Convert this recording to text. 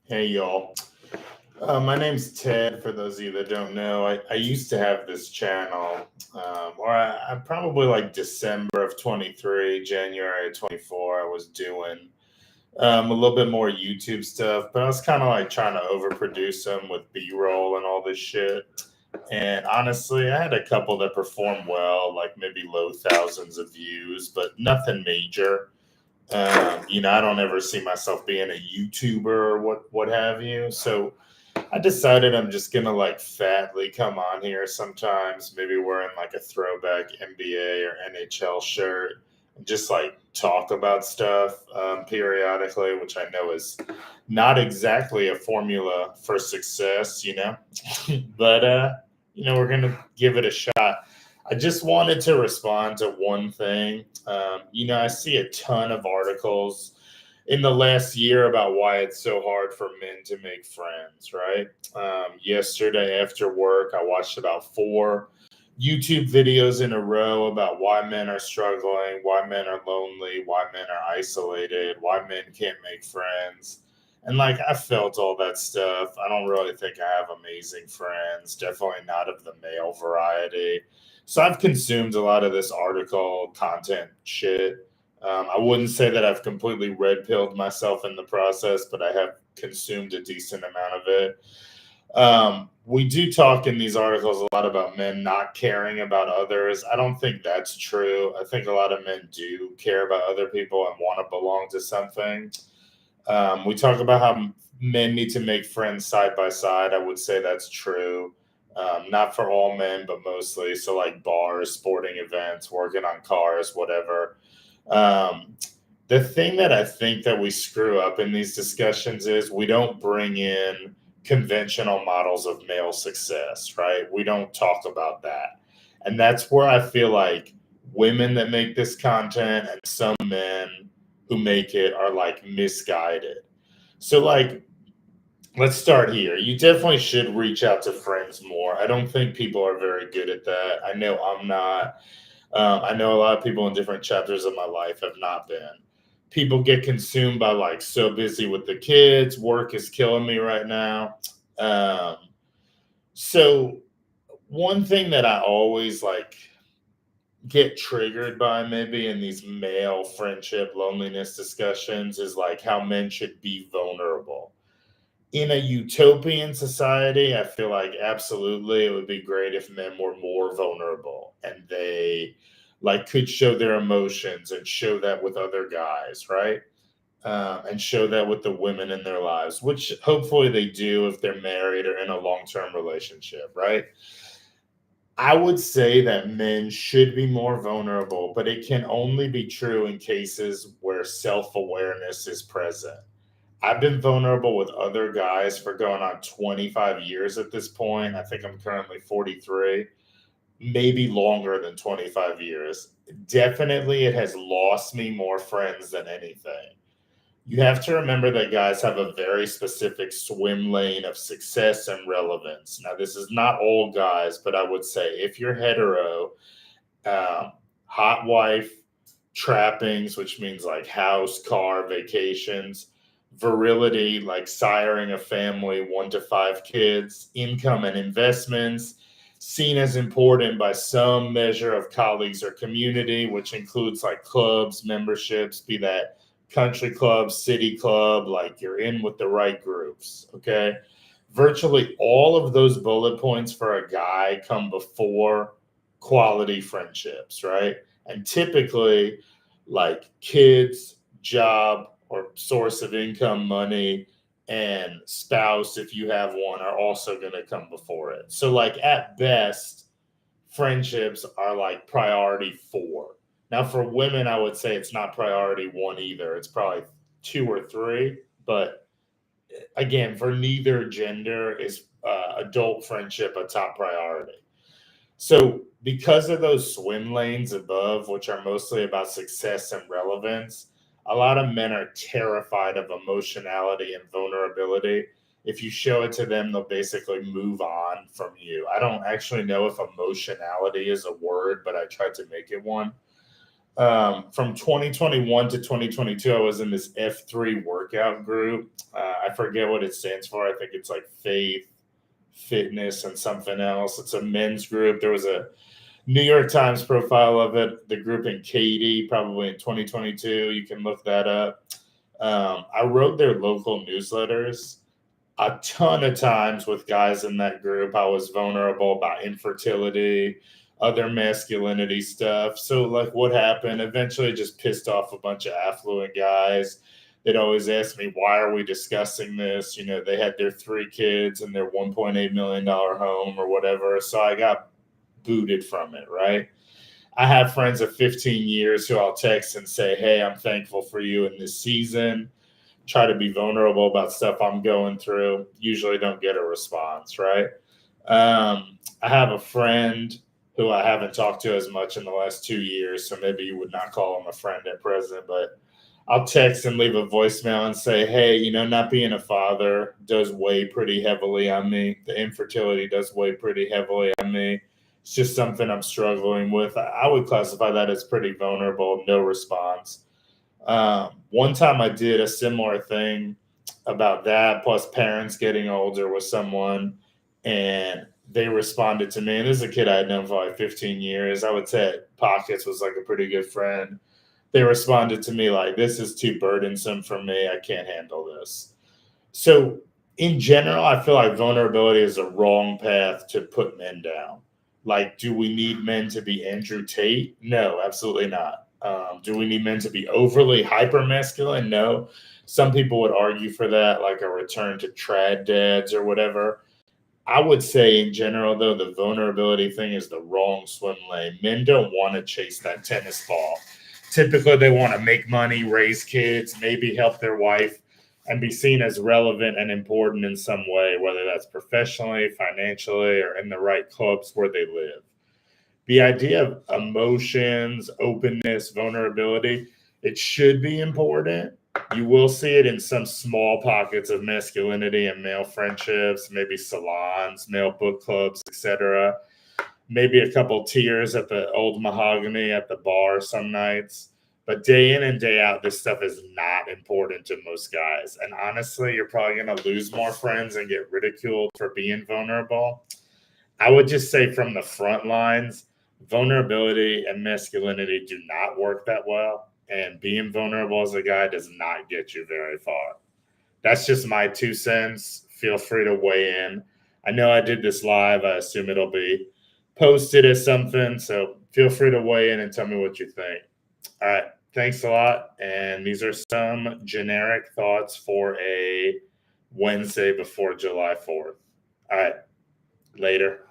Hey y'all. My name's Ted. For those of you that don't know, I used to have this channel, or I probably like December of 23, January of 24. I was doing a little bit more YouTube stuff, but I was kind of like trying to overproduce them with B roll and all this shit. And honestly, I had a couple that performed well, like maybe low thousands of views, but nothing major. I don't ever see myself being a YouTuber or what have you. So I decided I'm just gonna like fatly come on here sometimes, maybe wearing like a throwback NBA or NHL shirt, and just like talk about stuff periodically, which I know is not exactly a formula for success. but we're gonna give it a shot. I just wanted to respond to one thing. I see a ton of articles in the last year about why it's so hard for men to make friends, right? Yesterday after work, I watched about four YouTube videos in a row about why men are struggling, why men are lonely, why men are isolated, why men can't make friends. And like, I felt all that stuff. I don't really think I have amazing friends, definitely not of the male variety. So I've consumed a lot of this article content shit. I wouldn't say that I've completely red pilled myself in the process, but I have consumed a decent amount of it. We do talk in these articles a lot about men not caring about others. I don't think that's true. I think a lot of men do care about other people and want to belong to something. We talk about how men need to make friends side by side. I would say that's true. Not for all men, but mostly. So, like bars, sporting events, working on cars, whatever. Um, the thing that I think that we screw up in these discussions is we don't bring in conventional models of male success, right? We don't talk about that. And that's where I feel like women that make this content and some men who make it are like misguided. So, like, let's start here. You definitely should reach out to friends more. I don't think people are very good at that. I know I'm not. I know a lot of people in different chapters of my life have not been. People get consumed by like so busy with the kids. Work is killing me right now. Um, so one thing that I always like get triggered by maybe in these male friendship loneliness discussions is like how men should be vulnerable. In a utopian society, I feel like absolutely it would be great if men were more vulnerable and they like could show their emotions and show that with other guys, right? And show that with the women in their lives, which hopefully they do if they're married or in a long term relationship, right? I would say that men should be more vulnerable, but it can only be true in cases where self awareness is present. I've been vulnerable with other guys for going on 25 years at this point. I think I'm currently 43, maybe longer than 25 years. Definitely, it has lost me more friends than anything. You have to remember that guys have a very specific swim lane of success and relevance. Now, this is not all guys, but I would say if you're hetero, um, hot wife, trappings, which means like house, car, vacations, virility, like siring a family, 1 to 5 kids, income and investments, seen as important by some measure of colleagues or community, which includes like clubs, memberships, be that country club, city club, like you're in with the right groups. Okay. Virtually all of those bullet points for a guy come before quality friendships, right? And typically, like kids, job, or source of income, money, and spouse, if you have one, are also going to come before it. So, like, at best, friendships are like priority 4. Now, for women, I would say it's not priority 1 either. It's probably 2 or 3. But again, for neither gender is adult friendship a top priority. So, because of those swim lanes above, which are mostly about success and relevance, a lot of men are terrified of emotionality and vulnerability. If you show it to them, they'll basically move on from you. I don't actually know if emotionality is a word, but I tried to make it one. From 2021 to 2022, I was in this F3 workout group. I forget what it stands for. I think it's like faith, fitness, and something else. It's a men's group. There was a New York Times profile of it, the group in Katy, probably in 2022. You can look that up. I wrote their local newsletters a ton of times with guys in that group. I was vulnerable about infertility, other masculinity stuff. So, like, what happened? Eventually, just pissed off a bunch of affluent guys. They'd always ask me, why are we discussing this? You know, they had their 3 kids and their $1.8 million home or whatever. So I got booted from it, right? I have friends of 15 years who I'll text and say, hey, I'm thankful for you in this season. Try to be vulnerable about stuff I'm going through. Usually don't get a response, right? I have a friend who I haven't talked to as much in the last 2 years, so maybe you would not call him a friend at present, but I'll text and leave a voicemail and say, hey, you know, not being a father does weigh pretty heavily on me. The infertility does weigh pretty heavily on me. It's just something I'm struggling with. I would classify that as pretty vulnerable, no response. One time I did a similar thing about that, plus parents getting older with someone, and they responded to me. And this is a kid I had known for like 15 years. I would say Pockets was like a pretty good friend. They responded to me like, this is too burdensome for me. I can't handle this. So, in general, I feel like vulnerability is a wrong path to put men down. Like, do we need men to be Andrew Tate? No, absolutely not. Do we need men to be overly hyper masculine? No. Some people would argue for that, like a return to trad dads or whatever. I would say, in general, though, the vulnerability thing is the wrong swim lane. Men don't want to chase that tennis ball. Typically, they want to make money, raise kids, maybe help their wife, and be seen as relevant and important in some way, whether that's professionally, financially, or in the right clubs where they live. The idea of emotions, openness, vulnerability, it should be important. You will see it in some small pockets of masculinity and male friendships, maybe salons, male book clubs, etc. Maybe a couple tears at the old mahogany at the bar some nights. But day in and day out, this stuff is not important to most guys. And honestly, you're probably going to lose more friends and get ridiculed for being vulnerable. I would just say from the front lines, vulnerability and masculinity do not work that well. And being vulnerable as a guy does not get you very far. That's just my 2 cents. Feel free to weigh in. I know I did this live. I assume it'll be posted as something. So feel free to weigh in and tell me what you think. All right. Thanks a lot. And these are some generic thoughts for a Wednesday before July 4th. All right. Later.